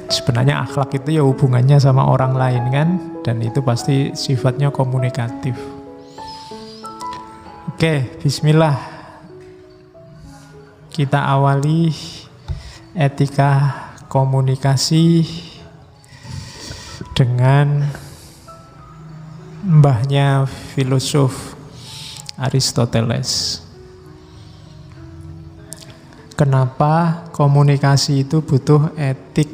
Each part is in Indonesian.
Sebenarnya akhlak itu ya hubungannya sama orang lain kan, dan itu pasti sifatnya komunikatif. Oke, bismillah. Kita awali etika komunikasi dengan mbahnya filosof Aristoteles. Kenapa komunikasi itu butuh etik?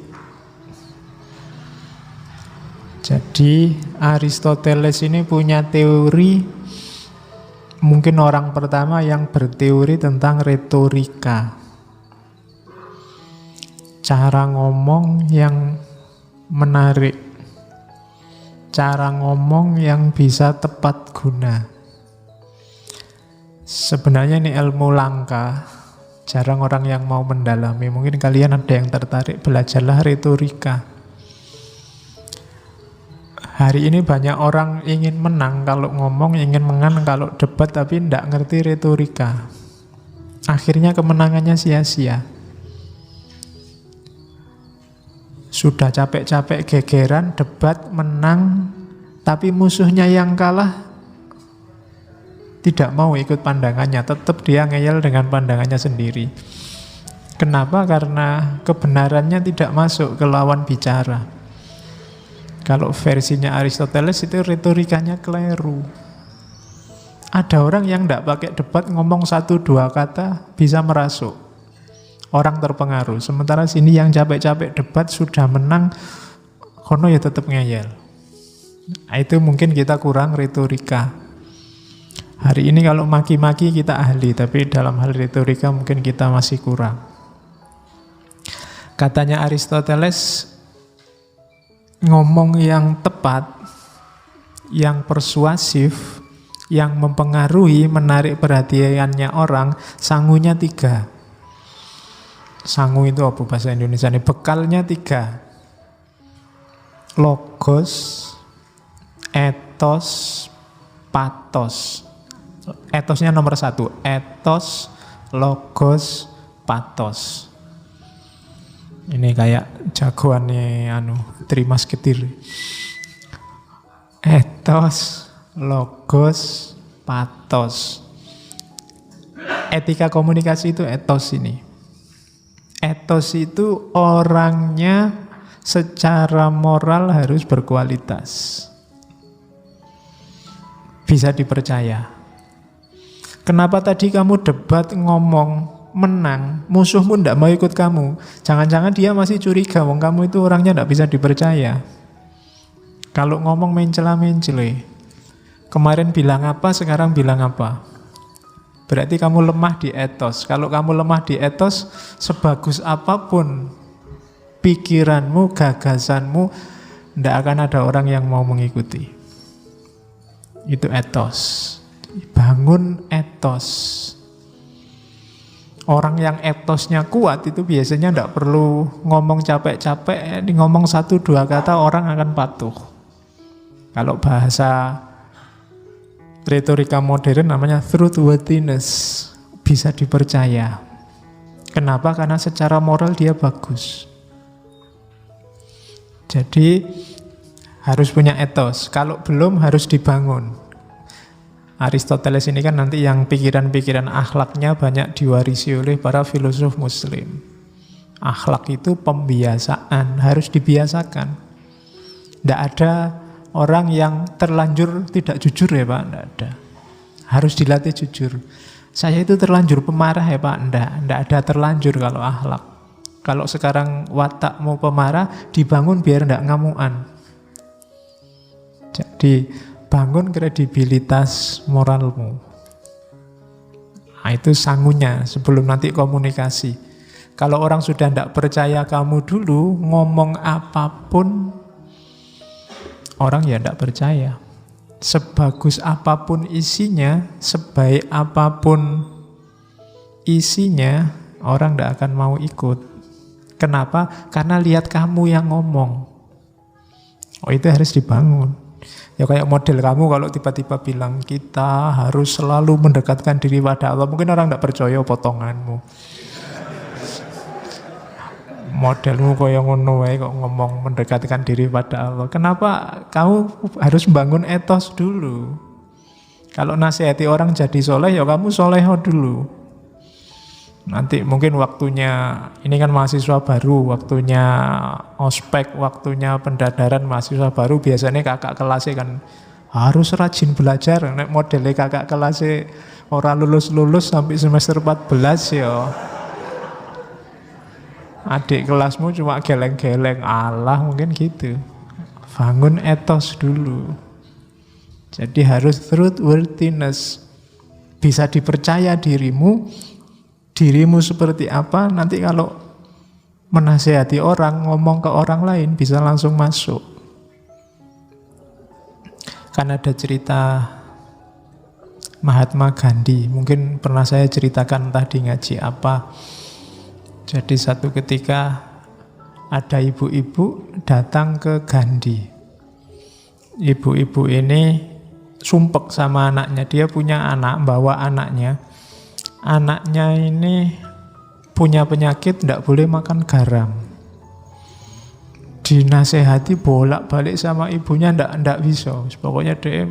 Jadi Aristoteles ini punya teori, mungkin orang pertama yang berteori tentang retorika. Cara ngomong yang menarik, cara ngomong yang bisa tepat guna. Sebenarnya ini ilmu langka, jarang orang yang mau mendalami. Mungkin kalian ada yang tertarik, belajarlah retorika. Hari ini banyak orang ingin menang kalau ngomong, ingin menang kalau debat, tapi tidak ngerti retorika. Akhirnya kemenangannya sia-sia. Sudah capek-capek gegeran, debat, menang, tapi musuhnya yang kalah tidak mau ikut pandangannya, tetap dia ngeyel dengan pandangannya sendiri. Kenapa? Karena kebenarannya tidak masuk ke lawan bicara. Kalau versinya Aristoteles itu retorikanya keliru. Ada orang yang tidak pakai debat, ngomong 1-2 kata bisa merasuk. Orang terpengaruh. Sementara sini yang capek-capek debat sudah menang, kono ya tetap ngeyel. Nah, itu mungkin kita kurang retorika. Hari ini kalau maki-maki kita ahli, tapi dalam hal retorika mungkin kita masih kurang. Katanya Aristoteles, ngomong yang tepat, yang persuasif, yang mempengaruhi, menarik perhatiannya orang, sangunya 3. Sangu itu apa bahasa Indonesia ini? Bekalnya 3. Logos, etos, patos. Etosnya nomor 1. Etos, logos, patos. Ini kayak jagoannya Trimas Ketir. Etos, logos, patos. Etika komunikasi itu etos ini. Etos itu orangnya secara moral harus berkualitas. Bisa dipercaya. Kenapa tadi kamu debat ngomong menang, musuhmu tidak mau ikut kamu? Jangan-jangan dia masih curiga, wong kamu itu orangnya tidak bisa dipercaya. Kalau ngomong mencela-mencele, kemarin bilang apa, sekarang bilang apa, berarti kamu lemah di etos. Kalau kamu lemah di etos, sebagus apapun pikiranmu, gagasanmu, tidak akan ada orang yang mau mengikuti. Itu etos. Bangun etos. Orang yang etosnya kuat itu biasanya tidak perlu ngomong capek-capek, ngomong 1-2 kata orang akan patuh. Kalau bahasa retorika modern namanya truthworthiness, bisa dipercaya. Kenapa? Karena secara moral dia bagus. Jadi harus punya etos. Kalau belum harus dibangun. Aristoteles ini kan nanti yang pikiran-pikiran akhlaknya banyak diwarisi oleh para filosof muslim. Akhlak itu pembiasaan, harus dibiasakan. Tidak ada orang yang terlanjur tidak jujur ya Pak, tidak ada. Harus dilatih jujur. Saya itu terlanjur pemarah ya Pak, tidak ada terlanjur kalau akhlak. Kalau sekarang watakmu pemarah, dibangun biar tidak ngamuan. Jadi bangun kredibilitas moralmu. Nah, itu sangunya sebelum nanti komunikasi. Kalau orang sudah tidak percaya kamu dulu, ngomong apapun, orang ya tidak percaya. Sebagus apapun isinya, sebaik apapun isinya, orang tidak akan mau ikut. Kenapa? Karena lihat kamu yang ngomong. Oh, itu harus dibangun. Ya kayak model kamu kalau tiba-tiba bilang kita harus selalu mendekatkan diri pada Allah, mungkin orang tidak percaya potonganmu. modelmu kaya ngono wae kok ngomong mendekatkan diri pada Allah. Kenapa kamu harus bangun etos dulu? Kalau nasihati orang jadi soleh, ya kamu soleho dulu. Nanti mungkin waktunya, ini kan mahasiswa baru, waktunya ospek, waktunya pendadaran mahasiswa baru, biasanya kakak kelasnya kan harus rajin belajar. Nek modelnya kakak kelasnya orang lulus-lulus sampai semester 14 ya. Adik kelasmu cuma geleng-geleng, Allah mungkin gitu. Bangun etos dulu. Jadi harus truthworthiness. Bisa dipercaya dirimu seperti apa, nanti kalau menasihati orang, ngomong ke orang lain bisa langsung masuk. Kan ada cerita Mahatma Gandhi, mungkin pernah saya ceritakan entah di ngaji apa. Jadi satu ketika ada ibu-ibu datang ke Gandhi. Ibu-ibu ini sumpek sama anaknya. Dia punya anak, bawa anaknya. Anaknya ini punya penyakit, tidak boleh makan garam. Dinasehati bolak-balik sama ibunya, tidak bisa. Pokoknya dia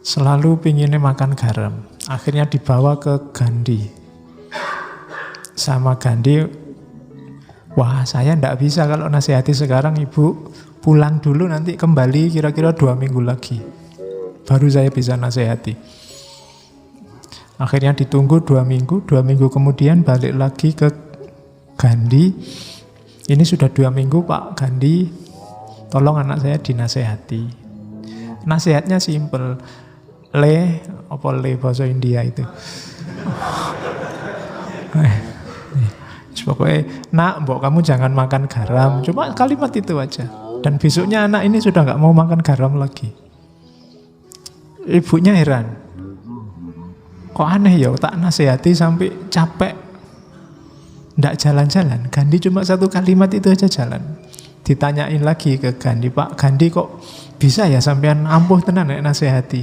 selalu pinginnya makan garam. Akhirnya dibawa ke Gandhi. Sama Gandhi, wah saya tidak bisa kalau nasihati sekarang, ibu pulang dulu, nanti kembali kira-kira 2 minggu lagi baru saya bisa nasihati. Akhirnya ditunggu 2 minggu, 2 minggu kemudian balik lagi ke Gandhi. Ini sudah 2 minggu Pak Gandhi, tolong anak saya dinasehati. Nasihatnya simple, le bahasa India itu. Pokoknya, nak, mbok kamu jangan makan garam. Cuma kalimat itu aja. Dan besoknya anak ini sudah nggak mau makan garam lagi. Ibunya heran. Kok aneh ya, tak nasihati sampai capek. Nggak jalan-jalan. Gandhi cuma 1 kalimat itu aja jalan. Ditanyain lagi ke Gandhi, Pak Gandhi kok bisa ya sampean ampuh tenan nek nasihati?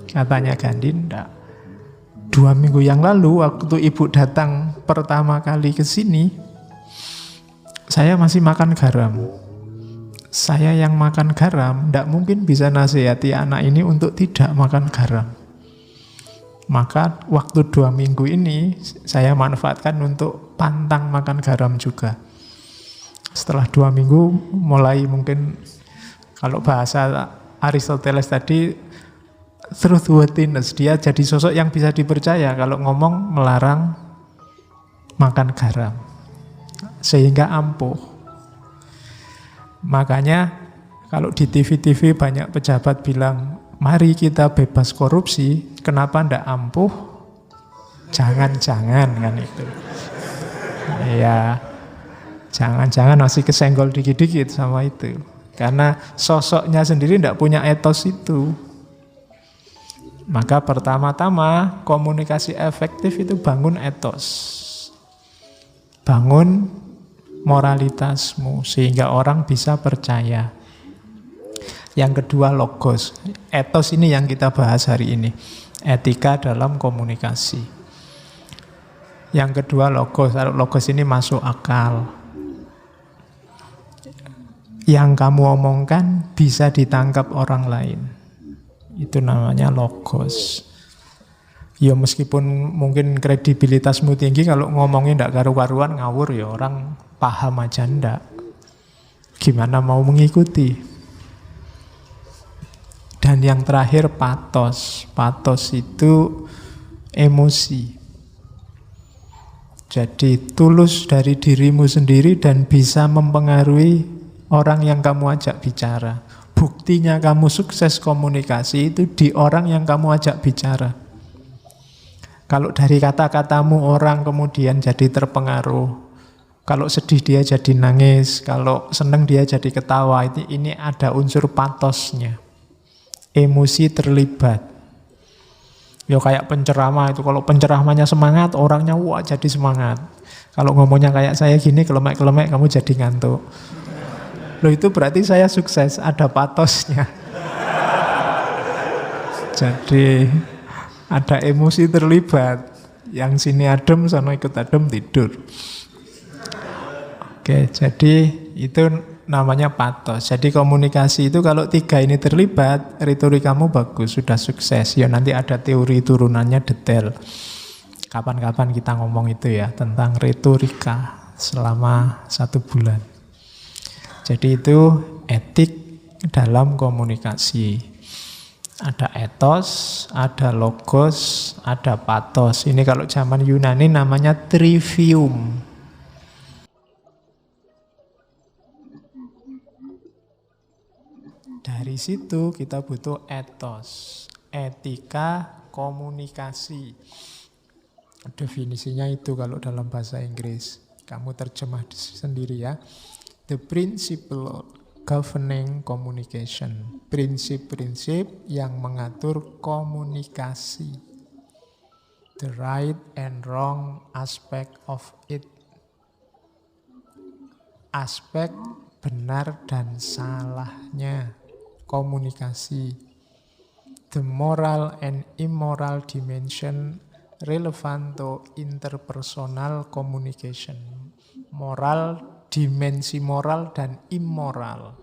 Katanya Gandhi, ndak. 2 minggu yang lalu waktu ibu datang pertama kali ke sini, saya masih makan garam. Saya yang makan garam, tidak mungkin bisa nasihati anak ini untuk tidak makan garam. Maka waktu 2 minggu ini saya manfaatkan untuk pantang makan garam juga. Setelah 2 minggu mulai mungkin, kalau bahasa Aristoteles tadi, truthworthiness, dia jadi sosok yang bisa dipercaya kalau ngomong melarang makan garam, sehingga ampuh. Makanya kalau di TV-TV banyak pejabat bilang, mari kita bebas korupsi, kenapa ndak ampuh? Jangan-jangan kan itu. Ya, jangan-jangan masih kesenggol dikit-dikit sama itu. Karena sosoknya sendiri ndak punya etos itu. Maka pertama-tama komunikasi efektif itu bangun etos. Bangun moralitasmu sehingga orang bisa percaya. Yang kedua logos. Etos ini yang kita bahas hari ini. Etika dalam komunikasi. Yang kedua logos. Logos ini masuk akal. Yang kamu omongkan bisa ditangkap orang lain. Itu namanya logos. Ya meskipun mungkin kredibilitasmu tinggi, kalau ngomongnya ndak karu-karuan ngawur ya orang paham aja ndak. Gimana mau mengikuti? Dan yang terakhir patos. Patos itu emosi. Jadi tulus dari dirimu sendiri dan bisa mempengaruhi orang yang kamu ajak bicara. Buktinya kamu sukses komunikasi itu di orang yang kamu ajak bicara. Kalau dari kata-katamu orang kemudian jadi terpengaruh. Kalau sedih dia jadi nangis, kalau senang dia jadi ketawa. Ini ada unsur patosnya. Emosi terlibat. Ya kayak penceramah itu, kalau penceramahnya semangat, orangnya wah jadi semangat. Kalau ngomongnya kayak saya gini, kelemek-kelemek, kamu jadi ngantuk. Loh itu berarti saya sukses, ada patosnya. Jadi ada emosi terlibat. Yang sini adem, sana ikut adem, tidur. Oke, jadi itu namanya patos. Jadi komunikasi itu kalau 3 ini terlibat, retorikamu bagus, sudah sukses. Ya nanti ada teori turunannya detail. Kapan-kapan kita ngomong itu ya, tentang retorika selama 1 bulan. Jadi itu etik dalam komunikasi. Ada etos, ada logos, ada patos. Ini kalau zaman Yunani namanya trivium. Dari situ kita butuh etos, etika komunikasi. Definisinya itu kalau dalam bahasa Inggris. Kamu terjemah sendiri ya. The principle governing communication. Prinsip-prinsip yang mengatur komunikasi. The right and wrong aspect of it. Aspek benar dan salahnya komunikasi. The moral and immoral dimension relevant to interpersonal communication. Moral, dimensi moral dan immoral.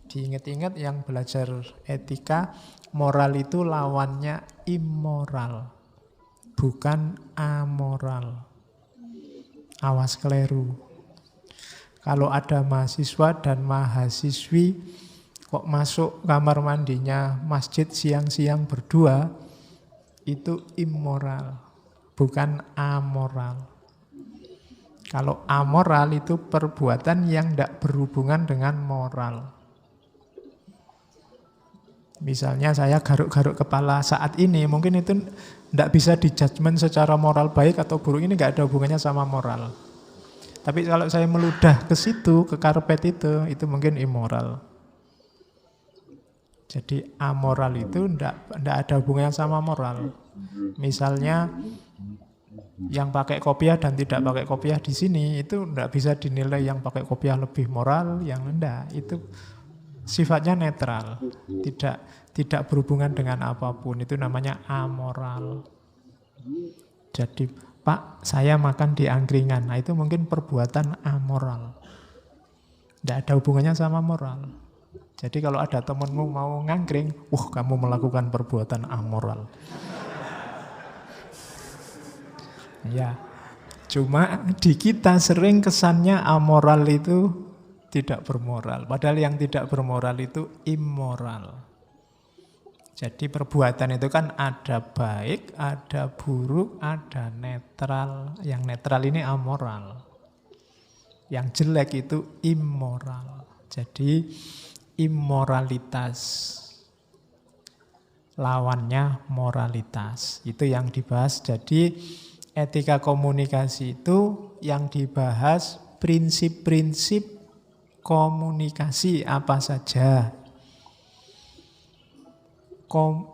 Diingat-ingat yang belajar etika, moral itu lawannya immoral, bukan amoral. Awas keliru. Kalau ada mahasiswa dan mahasiswi kok masuk kamar mandinya masjid siang-siang berdua, itu immoral, bukan amoral. Kalau amoral itu perbuatan yang tidak berhubungan dengan moral. Misalnya saya garuk-garuk kepala saat ini, mungkin itu tidak bisa dijudgment secara moral baik atau buruk, ini nggak ada hubungannya sama moral. Tapi kalau saya meludah ke situ, ke karpet itu mungkin immoral. Jadi amoral itu tidak ada hubungannya sama moral. Misalnya yang pakai kopiah dan tidak pakai kopiah di sini itu tidak bisa dinilai yang pakai kopiah lebih moral, yang enggak. Itu sifatnya netral, tidak berhubungan dengan apapun. Itu namanya amoral. Jadi Pak, saya makan di angkringan. Nah, itu mungkin perbuatan amoral. Tidak ada hubungannya sama moral. Jadi kalau ada temanmu mau ngangkring, kamu melakukan perbuatan amoral. Ya, cuma di kita sering kesannya amoral itu tidak bermoral. Padahal yang tidak bermoral itu immoral. Jadi perbuatan itu kan ada baik, ada buruk, ada netral. Yang netral ini amoral. Yang jelek itu immoral. Jadi immoralitas lawannya moralitas. Itu yang dibahas. Jadi etika komunikasi itu yang dibahas prinsip-prinsip komunikasi apa saja.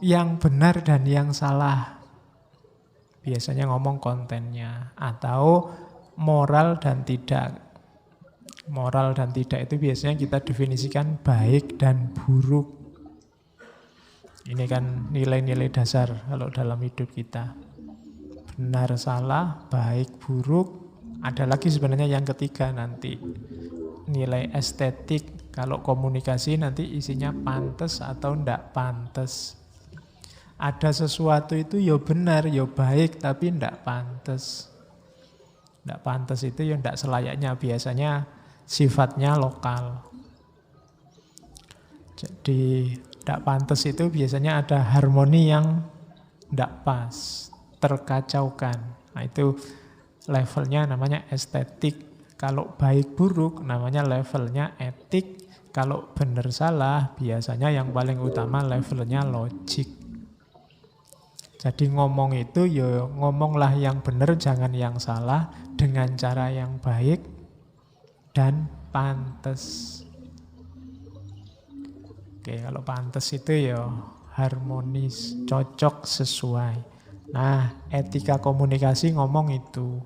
Yang benar dan yang salah. Biasanya ngomong kontennya. Atau moral dan tidak. Moral dan tidak itu biasanya kita definisikan baik dan buruk. Ini kan nilai-nilai dasar kalau dalam hidup kita. Benar, salah, baik, buruk. Ada lagi sebenarnya yang ketiga nanti. Nilai estetik. Kalau komunikasi nanti isinya pantas atau enggak pantas. Ada sesuatu itu ya benar, ya baik, tapi enggak pantas. Enggak pantas itu ya enggak selayaknya. Biasanya sifatnya lokal. Jadi tidak pantas itu biasanya ada harmoni yang tidak pas, terkacaukan. Nah itu levelnya namanya estetik. Kalau baik buruk namanya levelnya etik. Kalau benar salah biasanya yang paling utama levelnya logik. Jadi ngomong itu ya ngomonglah yang benar, jangan yang salah, dengan cara yang baik dan pantas. Oke, kalau pantas itu ya harmonis, cocok, sesuai. Nah, etika komunikasi ngomong itu.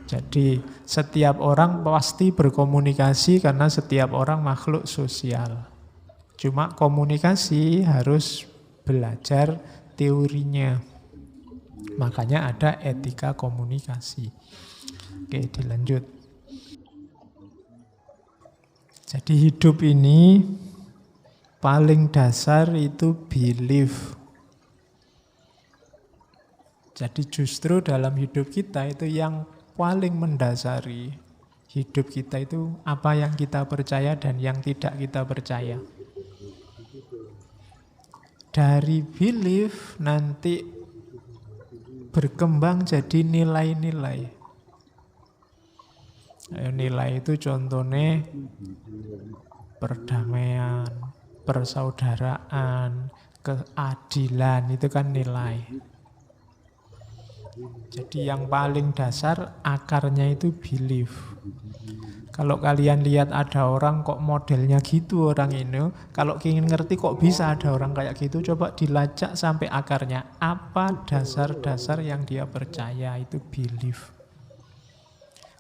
Jadi setiap orang pasti berkomunikasi karena setiap orang makhluk sosial. Cuma komunikasi harus belajar teorinya. Makanya ada etika komunikasi. Oke, dilanjut. Jadi hidup ini paling dasar itu belief. Jadi justru dalam hidup kita itu yang paling mendasari hidup kita itu apa yang kita percaya dan yang tidak kita percaya. Dari belief nanti berkembang jadi nilai-nilai. Nilai itu contohnya perdamaian, persaudaraan, keadilan, itu kan nilai. Jadi yang paling dasar akarnya itu belief. Kalau kalian lihat ada orang kok modelnya gitu orang ini, kalau ingin ngerti kok bisa ada orang kayak gitu, coba dilacak sampai akarnya. Apa dasar-dasar yang dia percaya, itu belief.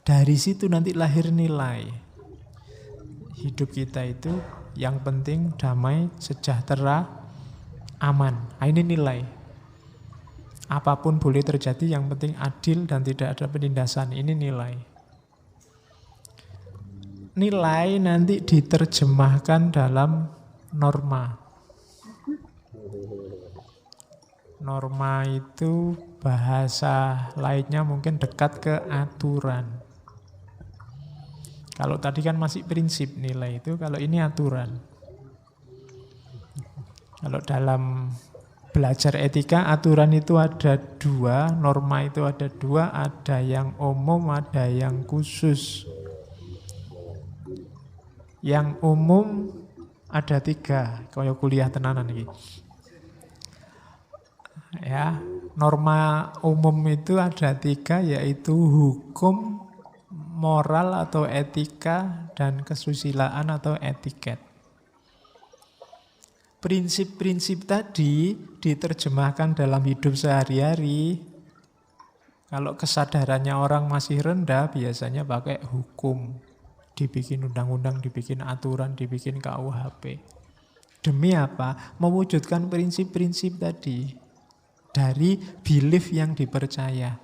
Dari situ nanti lahir nilai. Hidup kita itu yang penting damai, sejahtera, aman. Nah, ini nilai. Apapun boleh terjadi, yang penting adil dan tidak ada penindasan. Ini nilai. Nilai nanti diterjemahkan dalam norma. Norma itu bahasa lainnya mungkin dekat ke aturan. Kalau tadi kan masih prinsip nilai itu, kalau ini aturan. Kalau dalam belajar etika, aturan itu ada dua, norma itu ada dua, ada yang umum, ada yang khusus. Yang umum ada tiga, kalau kuliah tenanan ini. Ya, norma umum itu ada tiga, yaitu hukum, moral atau etika, dan kesusilaan atau etiket. Prinsip-prinsip tadi diterjemahkan dalam hidup sehari-hari. Kalau kesadarannya orang masih rendah, biasanya pakai hukum. Dibikin undang-undang, dibikin aturan, dibikin KUHP. Demi apa? Mewujudkan prinsip-prinsip tadi dari belief yang dipercaya.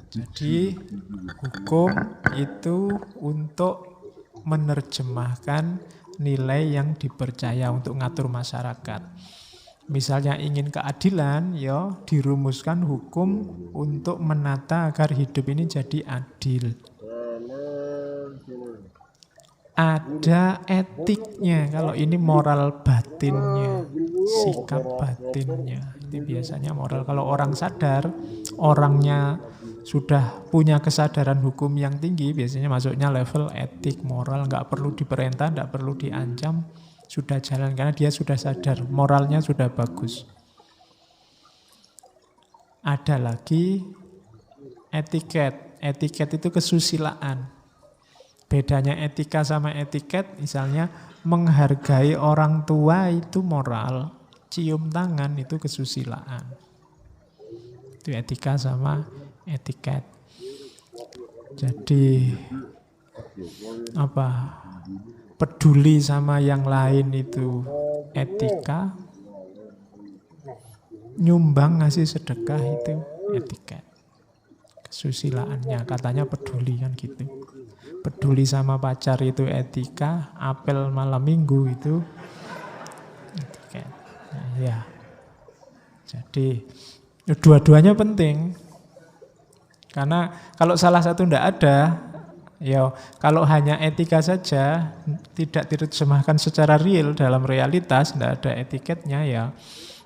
Jadi hukum itu untuk menerjemahkan nilai yang dipercaya untuk ngatur masyarakat. Misalnya ingin keadilan, ya dirumuskan hukum untuk menata agar hidup ini jadi adil. Ada etiknya, kalau ini moral batinnya, sikap batinnya. Itu biasanya moral. Kalau orang sadar, orangnya sudah punya kesadaran hukum yang tinggi, biasanya masuknya level etik, moral, nggak perlu diperintah, nggak perlu diancam, sudah jalan karena dia sudah sadar, moralnya sudah bagus. Ada lagi etiket. Etiket itu kesusilaan. Bedanya etika sama etiket, misalnya menghargai orang tua itu moral, cium tangan itu kesusilaan. Itu etika sama etiket. Jadi peduli sama yang lain itu etika, nyumbang ngasih sedekah itu etiket. Kesusilaannya katanya peduli kan gitu. Peduli sama pacar itu etika, apel malam minggu itu etiket. Nah, ya. Jadi dua-duanya penting. Karena kalau salah satu tidak ada, ya kalau hanya etika saja tidak diterjemahkan secara real dalam realitas, tidak ada etiketnya, ya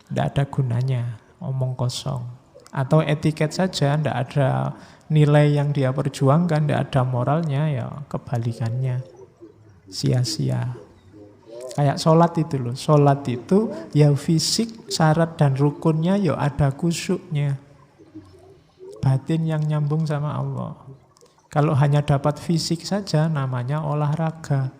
tidak ada gunanya, omong kosong. Atau etiket saja tidak ada nilai yang dia perjuangkan, tidak ada moralnya, ya kebalikannya, sia-sia. Kayak sholat itu loh, sholat itu ya fisik, syarat dan rukunnya ya ada khusyuknya, batin yang nyambung sama Allah. Kalau hanya dapat fisik saja namanya olahraga.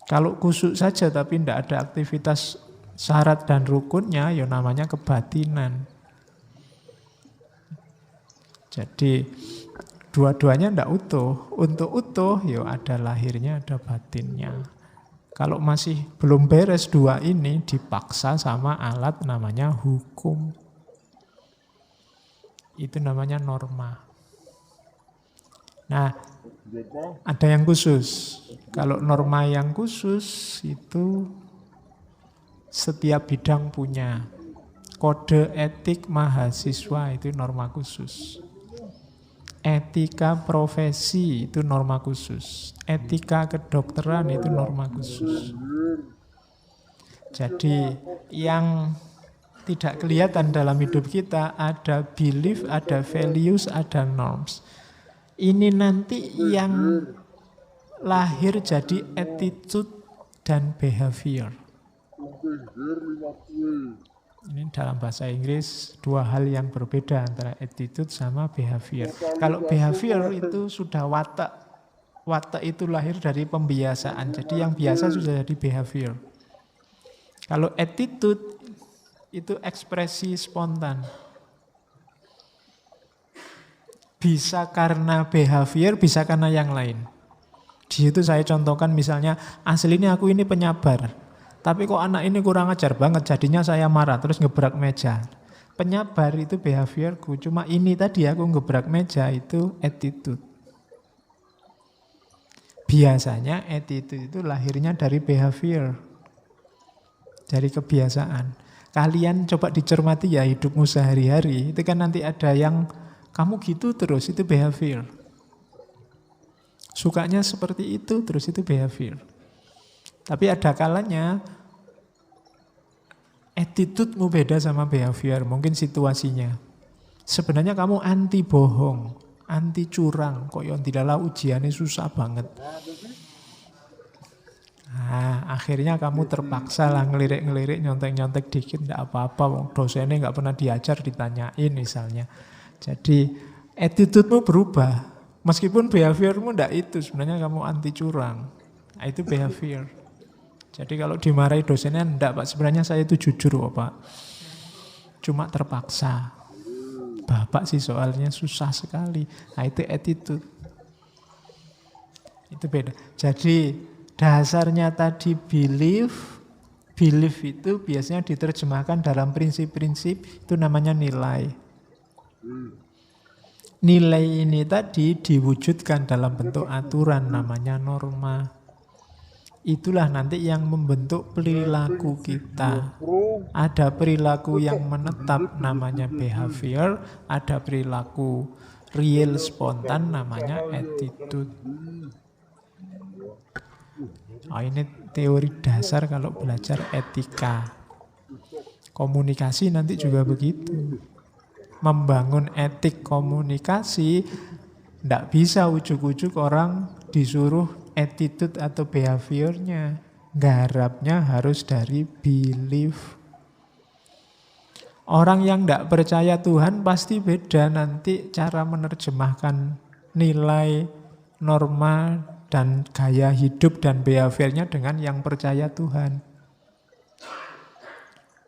Kalau khusyuk saja tapi tidak ada aktivitas syarat dan rukunnya, ya namanya kebatinan. Jadi dua-duanya tidak utuh. Untuk utuh, ya ada lahirnya, ada batinnya. Kalau masih belum beres dua ini, dipaksa sama alat namanya hukum. Itu namanya norma. Nah, Ada yang khusus. Kalau norma yang khusus itu setiap bidang punya. Kode etik mahasiswa itu norma khusus. Etika profesi itu norma khusus. Etika kedokteran itu norma khusus. Jadi yang tidak kelihatan dalam hidup kita ada belief, ada values, ada norms. Ini nanti yang lahir jadi attitude dan behavior. Ini dalam bahasa Inggris dua hal yang berbeda antara attitude sama behavior. Kalau behavior itu sudah watak. Watak itu lahir dari pembiasaan. Jadi yang biasa sudah jadi behavior. Kalau attitude itu ekspresi spontan. Bisa karena behavior, bisa karena yang lain. Di situ saya contohkan misalnya, aslinya aku ini penyabar. Tapi kok anak ini kurang ajar banget, jadinya saya marah, terus ngebrak meja. Penyabar itu behaviorku, cuma ini tadi aku ngebrak meja itu attitude. Biasanya attitude itu lahirnya dari behavior, dari kebiasaan. Kalian coba dicermati ya hidupmu sehari-hari, itu kan nanti ada yang kamu gitu terus, itu behavior. Sukanya seperti itu, terus itu behavior. Tapi ada kalanya attitude-mu beda sama behavior, mungkin situasinya. Sebenarnya kamu anti bohong, anti curang, kok yang tidaklah ujiannya susah banget. Nah, akhirnya kamu terpaksa lah ngelirik-ngelirik, nyontek-nyontek dikit, enggak apa-apa, dosennya nggak pernah diajar, ditanyain misalnya. Jadi attitude-mu berubah, meskipun behavior-mu enggak itu, sebenarnya kamu anti curang. Nah, itu behavior. Jadi kalau dimarahi dosennya, enggak Pak, sebenarnya saya itu jujur kok Pak. Cuma terpaksa. Bapak sih soalnya susah sekali. Nah itu attitude. Itu beda. Jadi dasarnya tadi belief. Belief itu biasanya diterjemahkan dalam prinsip-prinsip, itu namanya nilai. Nilai ini tadi diwujudkan dalam bentuk aturan, namanya norma. Itulah nanti yang membentuk perilaku kita. Ada perilaku yang menetap namanya behavior, ada perilaku real spontan namanya attitude. Oh, ini teori dasar kalau belajar etika. Komunikasi nanti juga begitu. Membangun etik komunikasi, tidak bisa ujuk-ujuk orang disuruh attitude atau behaviornya. Garapnya harus dari belief. Orang yang tidak percaya Tuhan pasti beda nanti cara menerjemahkan nilai, norma, dan gaya hidup dan behaviornya dengan yang percaya Tuhan.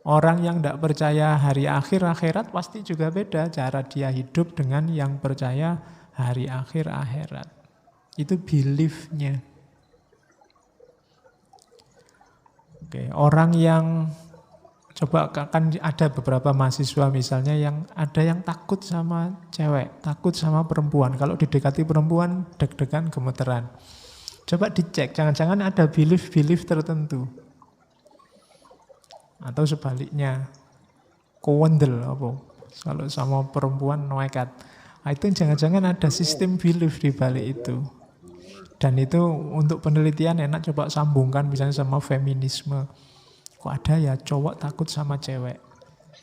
Orang yang tidak percaya hari akhir akhirat pasti juga beda cara dia hidup dengan yang percaya hari akhir akhirat. Itu belief-nya. Oke, orang yang coba kan ada beberapa mahasiswa misalnya yang ada yang takut sama cewek, takut sama perempuan. Kalau didekati perempuan deg-degan gemeteran. Coba dicek, jangan-jangan ada belief-belief tertentu. Atau sebaliknya, kowendel apa? Kalau sama perempuan nekat. Nah, itu jangan-jangan ada sistem belief di balik itu. Dan itu untuk penelitian enak coba sambungkan misalnya sama feminisme. Kok ada ya cowok takut sama cewek.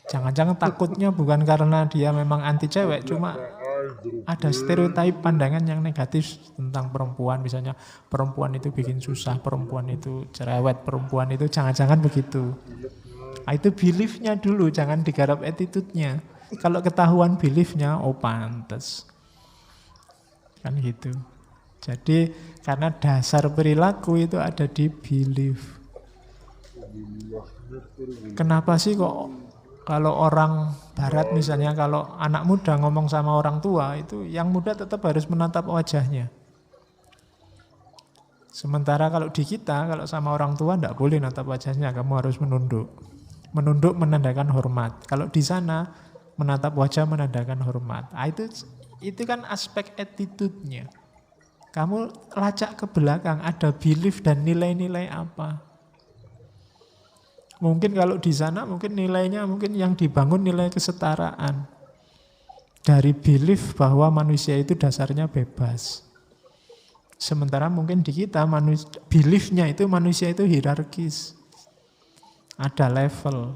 Jangan-jangan takutnya bukan karena dia memang anti cewek, cuma ada stereotip pandangan yang negatif tentang perempuan. Misalnya perempuan itu bikin susah, perempuan itu cerewet, perempuan itu jangan-jangan begitu. Nah, itu beliefnya dulu, jangan digarap attitude-nya. Kalau ketahuan beliefnya, oh pantes. Kan gitu. Jadi karena dasar perilaku itu ada di belief. Kenapa sih kok kalau orang barat misalnya, kalau anak muda ngomong sama orang tua, itu yang muda tetap harus menatap wajahnya. Sementara kalau di kita, kalau sama orang tua tidak boleh natap wajahnya, kamu harus menunduk. Menunduk menandakan hormat. Kalau di sana menatap wajah menandakan hormat. Nah, itu kan aspek attitude-nya. Kamu lacak ke belakang, ada belief dan nilai-nilai apa. Mungkin kalau di sana mungkin nilainya mungkin yang dibangun nilai kesetaraan. Dari belief bahwa manusia itu dasarnya bebas. Sementara mungkin di kita beliefnya itu manusia itu hierarkis. Ada level.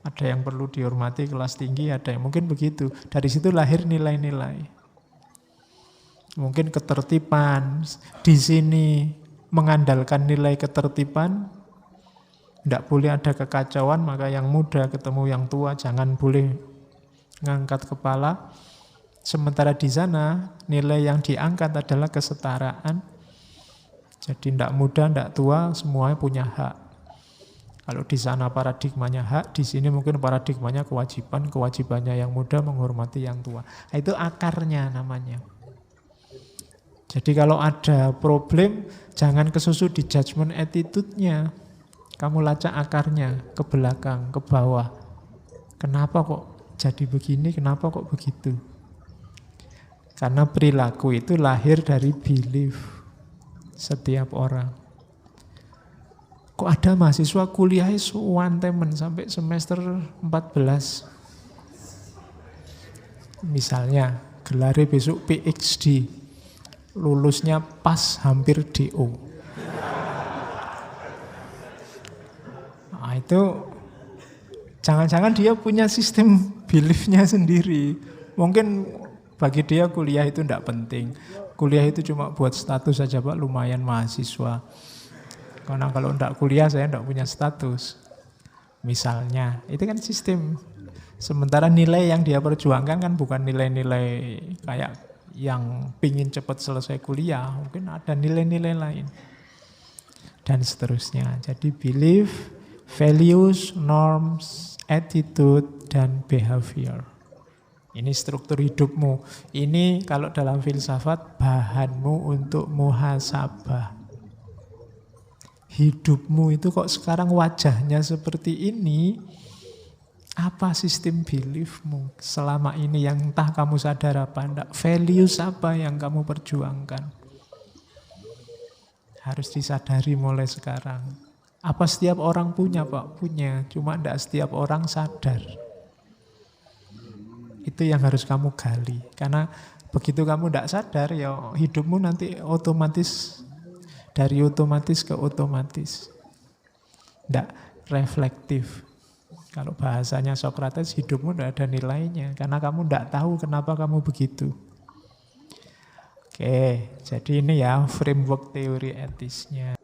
Ada yang perlu dihormati kelas tinggi, ada yang mungkin begitu. Dari situ lahir nilai-nilai. Mungkin ketertiban. Di sini mengandalkan nilai ketertiban. Tidak boleh ada kekacauan, maka yang muda ketemu yang tua jangan boleh ngangkat kepala. Sementara di sana nilai yang diangkat adalah kesetaraan. Jadi tidak muda, tidak tua, semuanya punya hak. Kalau di sana paradigmanya hak, di sini mungkin paradigmanya kewajiban. Kewajibannya yang muda menghormati yang tua. Nah, itu akarnya namanya. Jadi kalau ada problem, jangan kesusu di judgment attitude-nya. Kamu lacak akarnya ke belakang, ke bawah. Kenapa kok jadi begini, kenapa kok begitu? Karena perilaku itu lahir dari belief setiap orang. Kok ada mahasiswa kuliah one temen sampai semester 14. Misalnya, gelarnya besok PhD. Lulusnya pas hampir DO. Nah, itu jangan-jangan dia punya sistem beliefnya sendiri. Mungkin bagi dia kuliah itu tidak penting. Kuliah itu cuma buat status saja, Pak, lumayan mahasiswa. Karena kalau tidak kuliah saya tidak punya status. Misalnya, itu kan sistem. Sementara nilai yang dia perjuangkan kan bukan nilai-nilai kayak yang pingin cepat selesai kuliah. Mungkin ada nilai-nilai lain. Dan seterusnya. Jadi belief, values, norms, attitude, dan behavior. Ini struktur hidupmu. Ini kalau dalam filsafat bahanmu untuk muhasabah. Hidupmu itu kok sekarang wajahnya seperti ini. Apa sistem beliefmu selama ini yang entah kamu sadar apa enggak? Values apa yang kamu perjuangkan? Harus disadari mulai sekarang. Apa setiap orang punya, Pak? Punya. Cuma enggak setiap orang sadar. Itu yang harus kamu gali. Karena begitu kamu tidak sadar, ya hidupmu nanti otomatis, dari otomatis ke otomatis. Tidak reflektif. Kalau bahasanya Socrates, hidupmu tidak ada nilainya. Karena kamu tidak tahu kenapa kamu begitu. Oke, jadi ini ya framework teori etisnya.